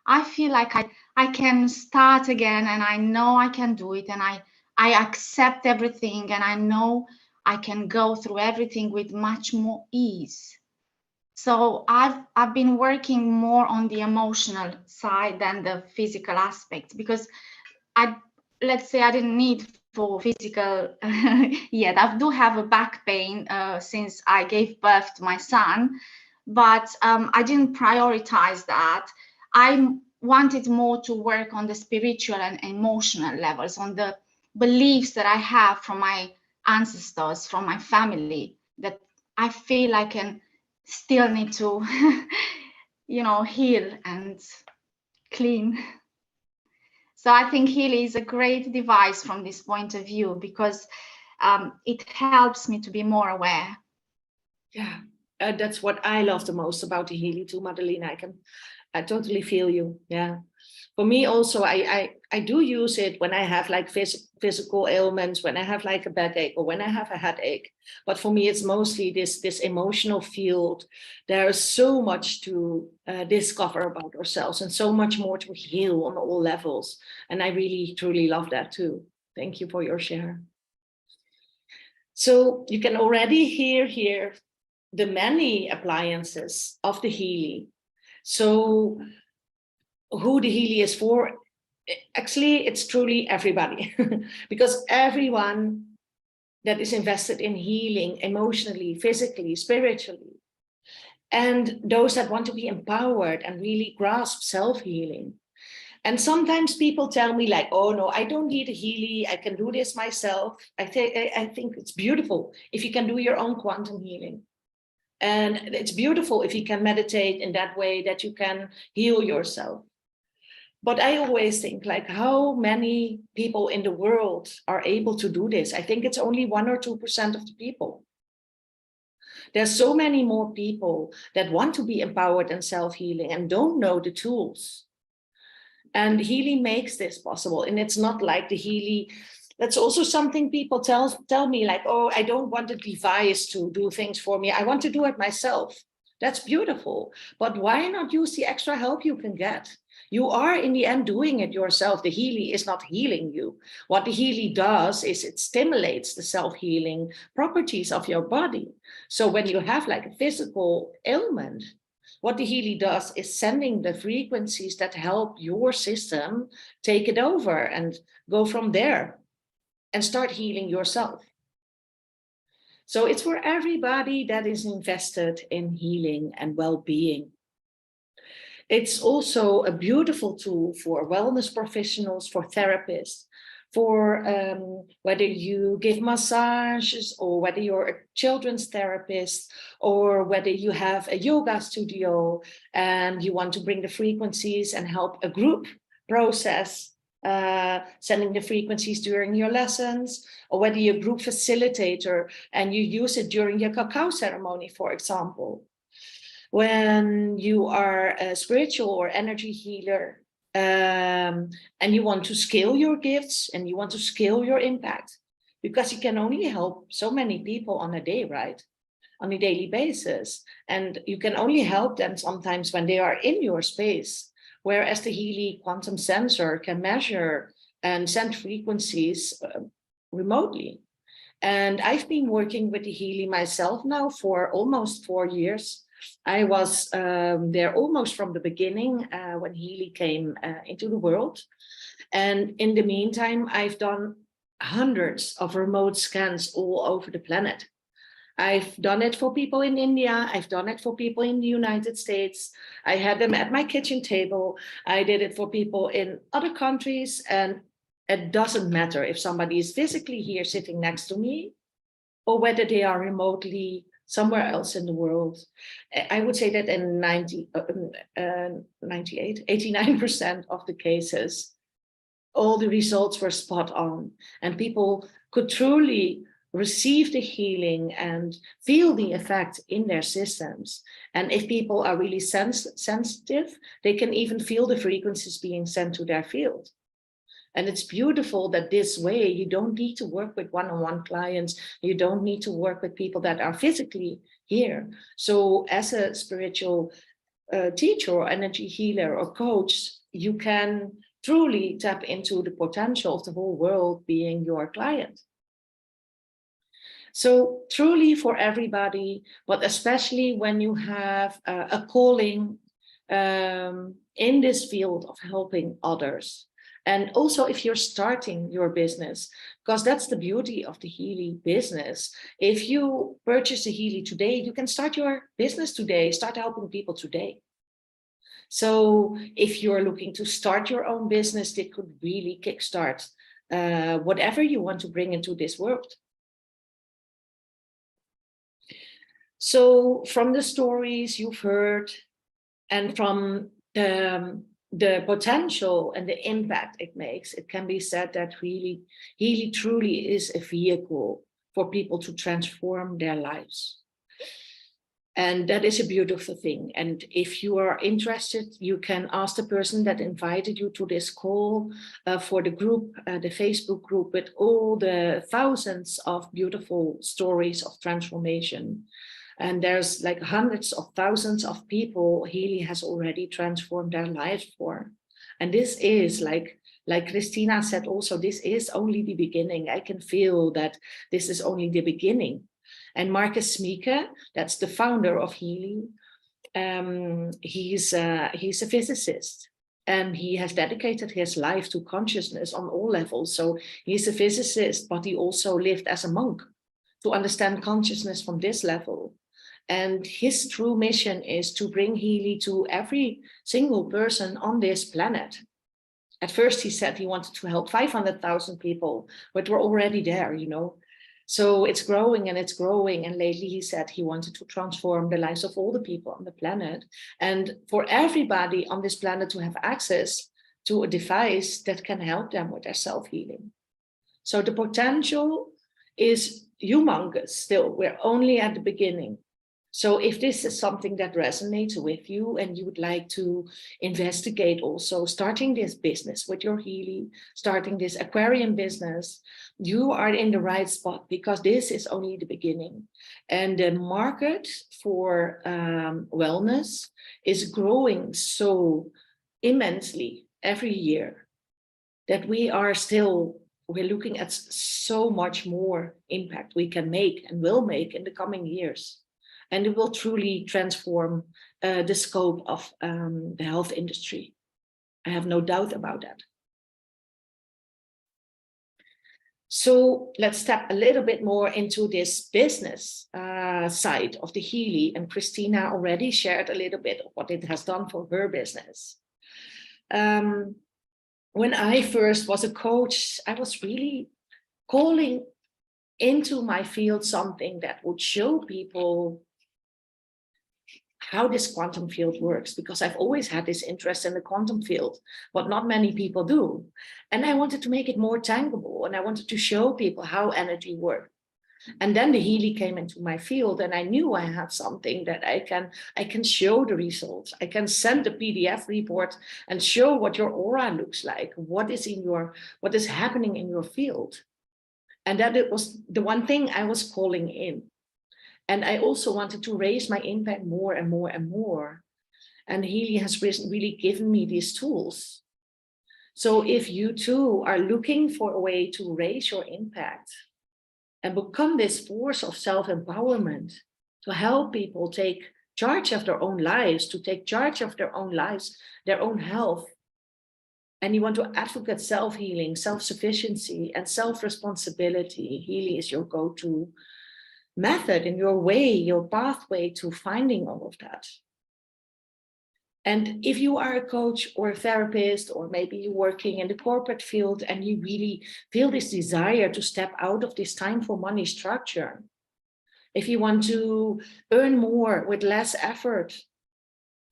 I feel like I can start again, and I know I can do it, and I accept everything, and I know I can go through everything with much more ease. So I've been working more on the emotional side than the physical aspect, because let's say I didn't need for physical yet. I do have a back pain since I gave birth to my son, but I didn't prioritize that. I wanted more to work on the spiritual and emotional levels, on the beliefs that I have from my ancestors, from my family, that I feel I can still need to, heal and clean. So I think Healy is a great device from this point of view, because it helps me to be more aware. Yeah, that's what I love the most about the Healy too, Madalena. I totally feel you. Yeah. For me also, I do use it when I have like physical ailments, when I have like a backache, or when I have a headache. But for me, it's mostly this emotional field. There is so much to discover about ourselves, and so much more to heal on all levels. And I really, truly love that too. Thank you for your share. So you can already hear here the many appliances of the Healy. So who the Healy is for, actually, it's truly everybody, because everyone that is invested in healing emotionally, physically, spiritually, and those that want to be empowered and really grasp self-healing. And sometimes people tell me like, oh no, I don't need a Healy, I can do this myself. I think it's beautiful if you can do your own quantum healing. And it's beautiful if you can meditate in that way, that you can heal yourself. But I always think like, how many people in the world are able to do this? I think it's only 1 or 2% of the people. There's so many more people that want to be empowered and self-healing and don't know the tools. And Healy makes this possible. And it's not like the Healy, that's also something people tell me like, oh, I don't want a device to do things for me. I want to do it myself. That's beautiful. But why not use the extra help you can get? You are in the end doing it yourself. The Healy is not healing you. What the Healy does is it stimulates the self-healing properties of your body. So when you have like a physical ailment, what the Healy does is sending the frequencies that help your system take it over and go from there and start healing yourself. So it's for everybody that is invested in healing and well-being. It's also a beautiful tool for wellness professionals, for therapists, for whether you give massages, or whether you're a children's therapist, or whether you have a yoga studio and you want to bring the frequencies and help a group process, sending the frequencies during your lessons, or whether you're a group facilitator and you use it during your cacao ceremony, for example. When you are a spiritual or energy healer, and you want to scale your gifts and you want to scale your impact, because you can only help so many people on a day, right? On a daily basis. And you can only help them sometimes when they are in your space. Whereas the Healy quantum sensor can measure and send frequencies remotely. And I've been working with the Healy myself now for almost 4 years. I was there almost from the beginning when Healy came into the world. And in the meantime, I've done hundreds of remote scans all over the planet. I've done it for people in India. I've done it for people in the United States. I had them at my kitchen table. I did it for people in other countries. And it doesn't matter if somebody is physically here sitting next to me or whether they are remotely somewhere else in the world. I would say that in 89% of the cases, all the results were spot on, and people could truly receive the healing and feel the effect in their systems. And if people are really sensitive, they can even feel the frequencies being sent to their field. And it's beautiful that this way, you don't need to work with one-on-one clients. You don't need to work with people that are physically here. So as a spiritual teacher or energy healer or coach, you can truly tap into the potential of the whole world being your client. So truly for everybody, but especially when you have a calling in this field of helping others. And also if you're starting your business, because that's the beauty of the Healy business. If you purchase a Healy today, you can start your business today, start helping people today. So if you're looking to start your own business, it could really kickstart whatever you want to bring into this world. So from the stories you've heard and from the potential and the impact it makes, it can be said that really, Healy truly is a vehicle for people to transform their lives. And that is a beautiful thing. And if you are interested, you can ask the person that invited you to this call for the group, the Facebook group with all the thousands of beautiful stories of transformation. And there's like hundreds of thousands of people Healy has already transformed their lives for. And this is like Christina said also, this is only the beginning. I can feel that this is only the beginning. And Marcus Smeeke, that's the founder of Healy, he's a physicist. And he has dedicated his life to consciousness on all levels. So he's a physicist, but he also lived as a monk to understand consciousness from this level. And his true mission is to bring Healy to every single person on this planet. At first, he said he wanted to help 500,000 people, but we're already there, you know. So it's growing and it's growing. And lately he said he wanted to transform the lives of all the people on the planet. And for everybody on this planet to have access to a device that can help them with their self-healing. So the potential is humongous still. We're only at the beginning. So if this is something that resonates with you and you would like to investigate also starting this business with your Healy, starting this Aquarian business, you are in the right spot because this is only the beginning. And the market for wellness is growing so immensely every year that we're looking at so much more impact we can make and will make in the coming years. And it will truly transform the scope of the health industry. I have no doubt about that. So let's step a little bit more into this business side of the Healy. And Christina already shared a little bit of what it has done for her business. When I first was a coach, I was really calling into my field something that would show people how this quantum field works, because I've always had this interest in the quantum field, but not many people do. And I wanted to make it more tangible, and I wanted to show people how energy works. And then the Healy came into my field, and I knew I had something that I can show the results. I can send a PDF report and show what your aura looks like, what is happening in your field. And that it was the one thing I was calling in. And I also wanted to raise my impact more and more and more. And Healy has really given me these tools. So if you too are looking for a way to raise your impact and become this force of self-empowerment to help people take charge of their own lives, to take charge of their own lives, their own health, and you want to advocate self-healing, self-sufficiency, and self-responsibility, Healy is your go-to method and your way, your pathway to finding all of that. And if you are a coach or a therapist, or maybe you're working in the corporate field and you really feel this desire to step out of this time for money structure, if you want to earn more with less effort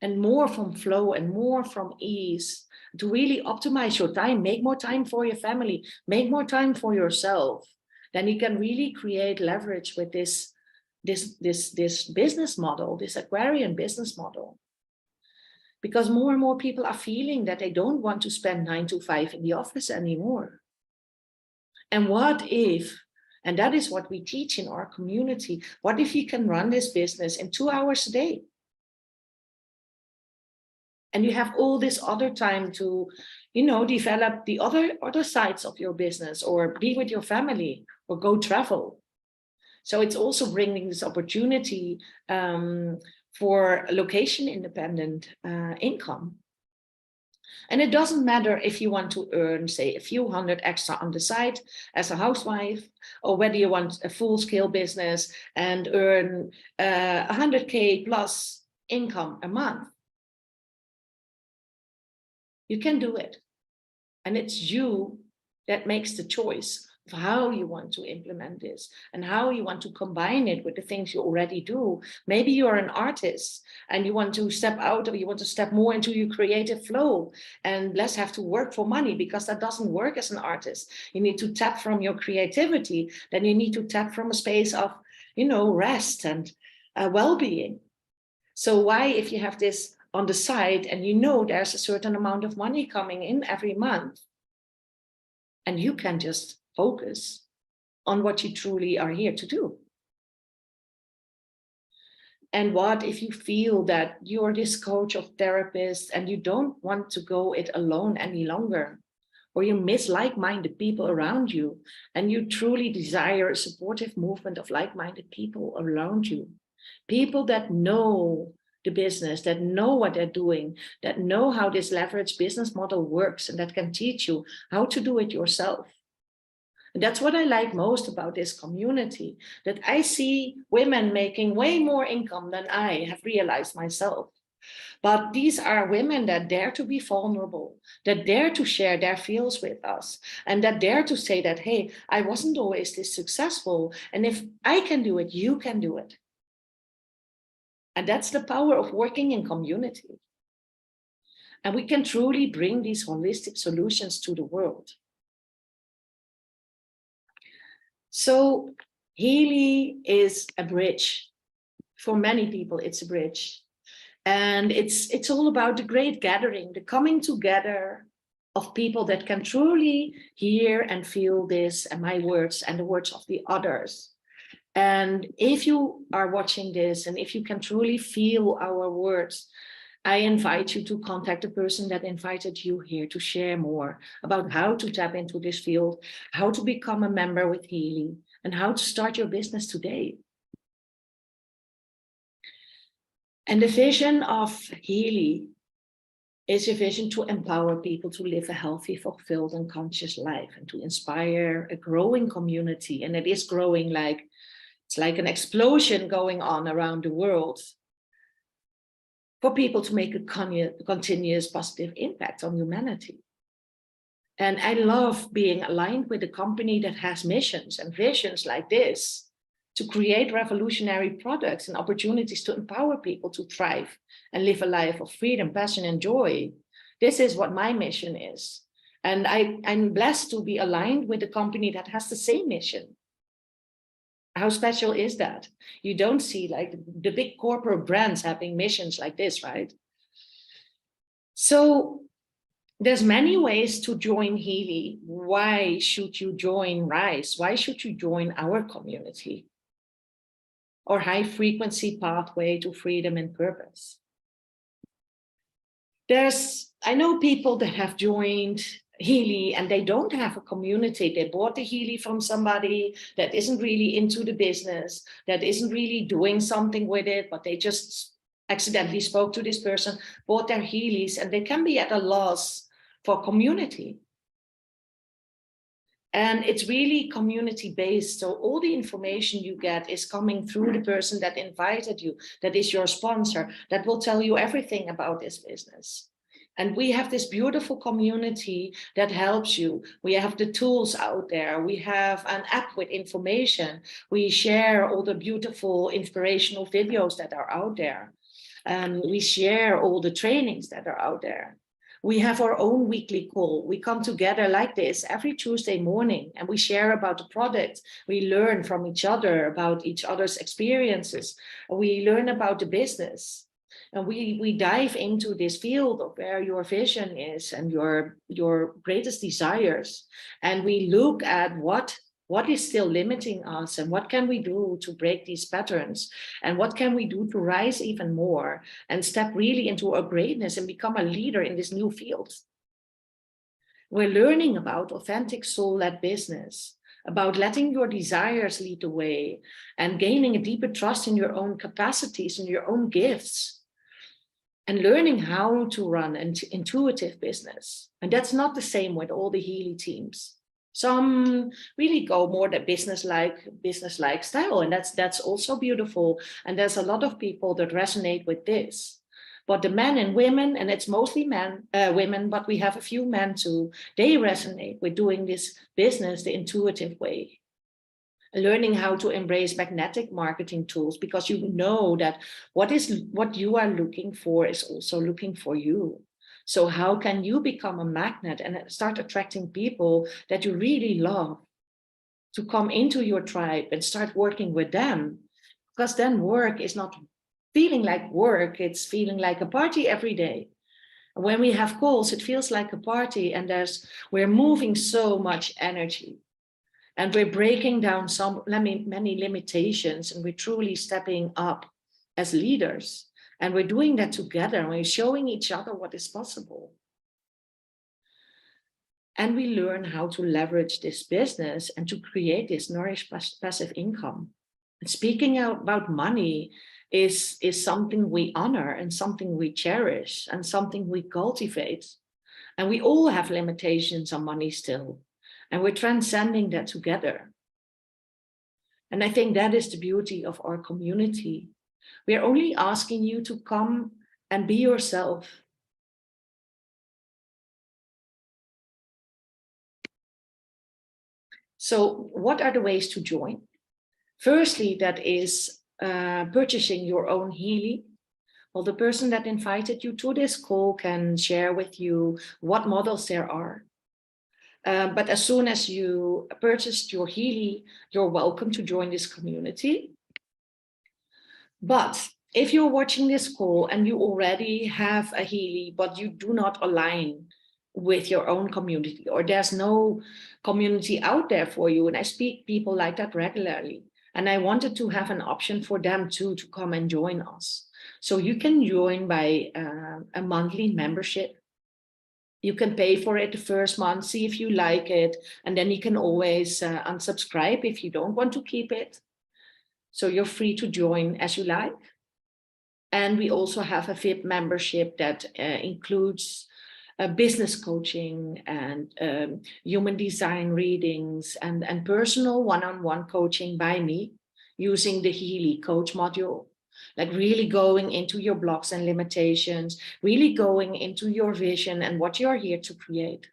and more from flow and more from ease, to really optimize your time, make more time for your family, make more time for yourself, then you can really create leverage with this business model, this Aquarian business model. Because more and more people are feeling that they don't want to spend 9 to 5 in the office anymore. And what if, and that is what we teach in our community, what if you can run this business in 2 hours a day? And you have all this other time to, develop the other sides of your business, or be with your family, or go travel. So it's also bringing this opportunity for location independent income. And it doesn't matter if you want to earn, say, a few hundred extra on the side as a housewife, or whether you want a full-scale business and earn 100K plus income a month. You can do it. And it's you that makes the choice of how you want to implement this and how you want to combine it with the things you already do. Maybe you're an artist and you want to step out, or you want to step more into your creative flow and less have to work for money, because that doesn't work as an artist. You need to tap from your creativity. Then you need to tap from a space of, rest and well-being. So why, if you have this on the side and there's a certain amount of money coming in every month, and you can just focus on what you truly are here to do. And what if you feel that you're this coach or therapist and you don't want to go it alone any longer, or you miss like-minded people around you, and you truly desire a supportive movement of like-minded people around you, people that know the business, that know what they're doing, that know how this leverage business model works, and that can teach you how to do it yourself. And that's what I like most about this community, that I see women making way more income than I have realized myself. But these are women that dare to be vulnerable, that dare to share their feels with us, and that dare to say that, hey, I wasn't always this successful, and if I can do it, you can do it. And that's the power of working in community. And we can truly bring these holistic solutions to the world. So Healy is a bridge. For many people, it's a bridge. And it's all about the great gathering, the coming together of people that can truly hear and feel this and my words and the words of the others. And if you are watching this, and if you can truly feel our words, I invite you to contact the person that invited you here to share more about how to tap into this field, how to become a member with Healy, and how to start your business today. And the vision of Healy is a vision to empower people to live a healthy, fulfilled, and conscious life, and to inspire a growing community. And it is growing it's like an explosion going on around the world, for people to make a continuous positive impact on humanity. And I love being aligned with a company that has missions and visions like this, to create revolutionary products and opportunities to empower people to thrive and live a life of freedom, passion, and joy. This is what my mission is. And I'm blessed to be aligned with a company that has the same mission. How special is that? You don't see like the big corporate brands having missions like this, right? So there's many ways to join Healy. Why should you join RISE? Why should you join our community? Or high frequency pathway to freedom and purpose? I know people that have joined Healy and they don't have a community. They bought the Healy from somebody that isn't really into the business, that isn't really doing something with it, but they just accidentally spoke to this person, bought their Healys, and they can be at a loss for community. And it's really community based. So all the information you get is coming through the person that invited you, that is your sponsor, that will tell you everything about this business. And we have this beautiful community that helps you. We have the tools out there. We have an app with information. We share all the beautiful inspirational videos that are out there. We share all the trainings that are out there. We have our own weekly call. We come together like this every Tuesday morning and we share about the product. We learn from each other about each other's experiences. We learn about the business. And we dive into this field of where your vision is and your greatest desires. And we look at what is still limiting us and what can we do to break these patterns and what can we do to rise even more and step really into our greatness and become a leader in this new field. We're learning about authentic soul-led business, about letting your desires lead the way and gaining a deeper trust in your own capacities and your own gifts. And learning how to run an intuitive business. And that's not the same with all the Healy teams. Some really go more the business-like style, and that's also beautiful. And there's a lot of people that resonate with this. But the men and women, and it's mostly women, but we have a few men too, they resonate with doing this business the intuitive way. Learning how to embrace magnetic marketing tools, because you know that what you are looking for is also looking for you. So how can you become a magnet and start attracting people that you really love to come into your tribe and start working with them? Because then work is not feeling like work, it's feeling like a party every day. When we have calls, it feels like a party and we're moving so much energy. And we're breaking down many limitations and we're truly stepping up as leaders. And we're doing that together and we're showing each other what is possible. And we learn how to leverage this business and to create this nourished passive income. And speaking about money is something we honor and something we cherish and something we cultivate. And we all have limitations on money still. And we're transcending that together. And I think that is the beauty of our community. We're only asking you to come and be yourself. So what are the ways to join? Firstly, that is purchasing your own Healy. Well, the person that invited you to this call can share with you what models there are. But as soon as you purchased your Healy, you're welcome to join this community. But if you're watching this call and you already have a Healy, but you do not align with your own community, or there's no community out there for you, and I speak people like that regularly, and I wanted to have an option for them too to come and join us. So you can join by a monthly membership. You can pay for it the first month, see if you like it, and then you can always unsubscribe if you don't want to keep it. So you're free to join as you like. And we also have a VIP membership that includes business coaching and human design readings and personal one-on-one coaching by me using the Healy coach module. Like really going into your blocks and limitations, really going into your vision and what you're here to create.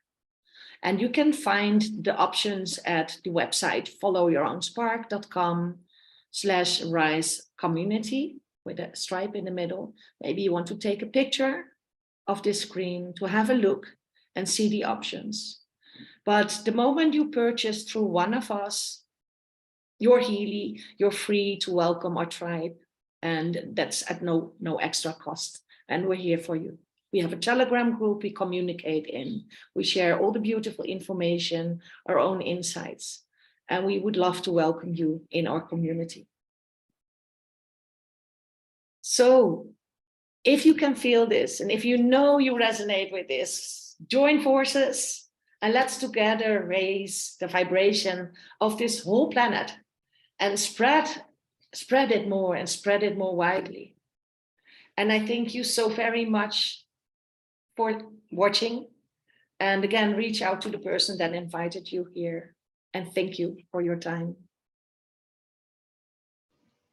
And you can find the options at the website followyourownspark.com/rise community with a stripe in the middle. Maybe you want to take a picture of this screen to have a look and see the options. But the moment you purchase through one of us, your Healy, you're free to welcome our tribe. And that's at no extra cost. And we're here for you. We have a Telegram group we communicate in. We share all the beautiful information, our own insights. And we would love to welcome you in our community. So if you can feel this, and if you know you resonate with this, join forces and let's together raise the vibration of this whole planet and spread it more and spread it more widely. And I thank you so very much for watching. And again, reach out to the person that invited you here. And thank you for your time.